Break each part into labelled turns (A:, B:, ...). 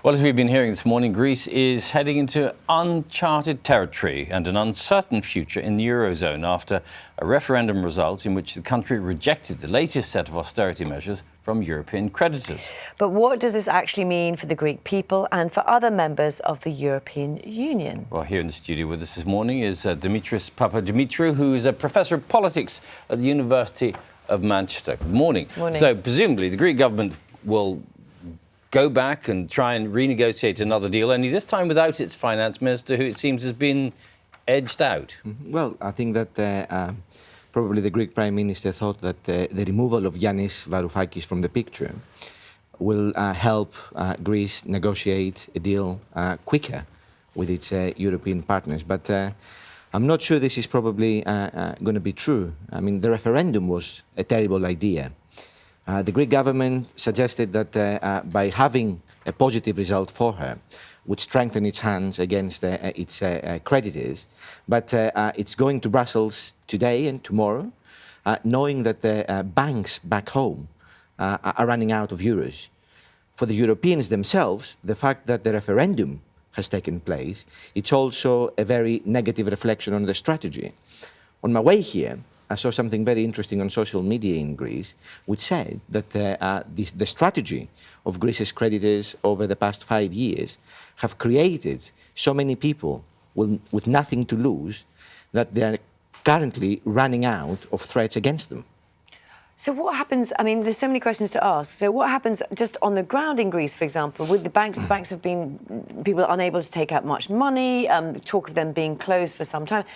A: Well, as we've been hearing this morning, Greece is heading into uncharted territory and an uncertain future in the Eurozone after a referendum result in which the country rejected the latest set of austerity measures from European creditors.
B: But what does this actually mean for the Greek people and for other members of the European Union?
A: Well, here in the studio with us this morning is Dimitris Papadimitriou, who is a professor of politics at the University of Manchester. Good morning.
B: Morning.
A: So, presumably, the Greek government will go back and try and renegotiate another deal, only this time without its finance minister, who it seems has been edged out.
C: Well, I think that probably the Greek Prime Minister thought that the removal of Yannis Varoufakis from the picture will help Greece negotiate a deal quicker with its European partners. But I'm not sure this is probably going to be true. I mean, the referendum was a terrible idea. The Greek government suggested that by having a positive result for her would strengthen its hands against its creditors. But it's going to Brussels today and tomorrow, knowing that the banks back home are running out of euros. For the Europeans themselves, the fact that the referendum has taken place, it's also a very negative reflection on the strategy. On my way here, I saw something very interesting on social media in Greece, which said that the strategy of Greece's creditors over the past 5 years have created so many people with nothing to lose that they are currently running out of threats against them.
B: So what happens, I mean, there's so many questions to ask. So what happens just on the ground in Greece, for example, with the banks? The banks have been, people are unable to take out much money, talk of them being closed for some time.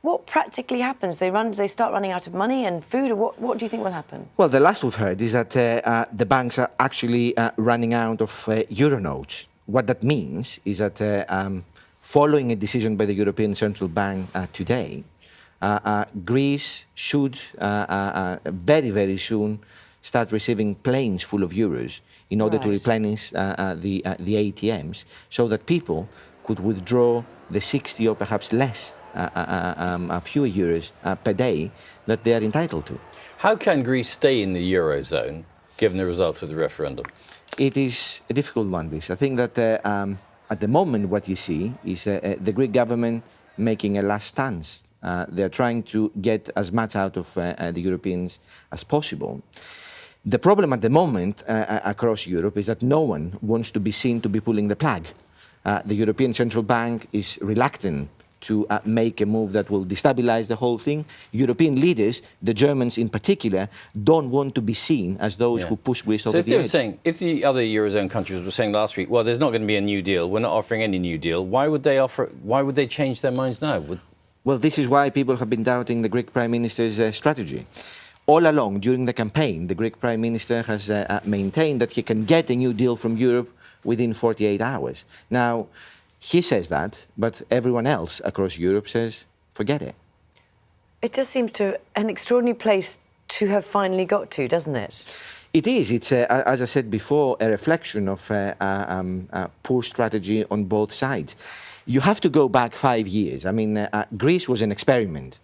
B: What practically happens? They start running out of money and food, or what do you think will happen?
C: Well, the last we've heard is that the banks are actually running out of euro notes. What that means is that following a decision by the European Central Bank today, Greece should very, very soon start receiving planes full of euros in order to replenish the ATMs so that people could withdraw the 60 or perhaps less a few euros per day that they are entitled to.
A: How can Greece stay in the Eurozone, given the result of the referendum?
C: It is a difficult one, this. I think that at the moment what you see is the Greek government making a last stance. They're trying to get as much out of the Europeans as possible. The problem at the moment across Europe is that no one wants to be seen to be pulling the plug. The European Central Bank is reluctant to make a move that will destabilize the whole thing. European leaders, the Germans in particular, don't want to be seen as those who push Greece over the edge.
A: If the other Eurozone countries were saying last week, well, there's not going to be a new deal, we're not offering any new deal, why would they change their minds now?
C: Well, this is why people have been doubting the Greek Prime Minister's strategy. All along, during the campaign, the Greek Prime Minister has maintained that he can get a new deal from Europe within 48 hours. Now, he says that, but everyone else across Europe says, forget it.
B: It just seems to an extraordinary place to have finally got to, doesn't it?
C: It is. It's, as I said before, a reflection of poor strategy on both sides. You have to go back 5 years. I mean, Greece was an experiment.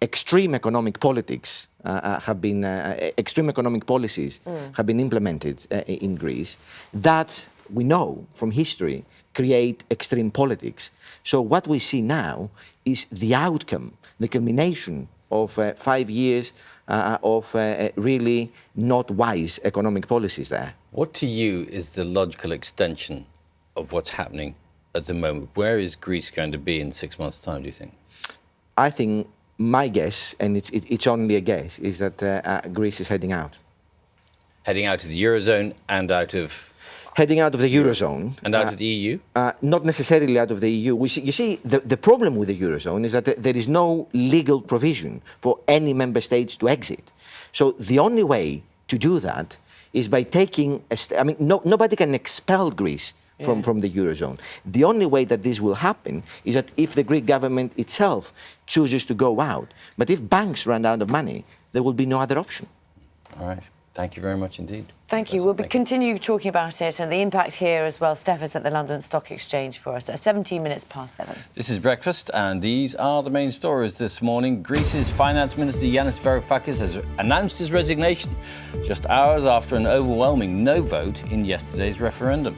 C: Extreme economic politics extreme economic policies have been implemented in Greece that we know from history create extreme politics. So what we see now is the outcome, the culmination of 5 years of really not wise economic policies there.
A: What to you is the logical extension of what's happening at the moment? Where is Greece going to be in 6 months' time, do you think?
C: I think my guess, and it's only a guess, is that Greece is heading out.
A: Heading out of the Eurozone and out of...
C: Heading out of the Eurozone.
A: And out of the EU?
C: Not necessarily out of the EU. You see, the problem with the Eurozone is that there is no legal provision for any member states to exit. So the only way to do that is by taking... nobody can expel Greece from the Eurozone. The only way that this will happen is that if the Greek government itself chooses to go out. But if banks run out of money, there will be no other option.
A: All right. Thank you very much indeed.
B: Thank you. We'll continue talking about it and the impact here as well. Steph is at the London Stock Exchange for us at 17 minutes past 7.
A: This is Breakfast, and these are the main stories this morning. Greece's Finance Minister Yannis Varoufakis has announced his resignation just hours after an overwhelming no vote in yesterday's referendum.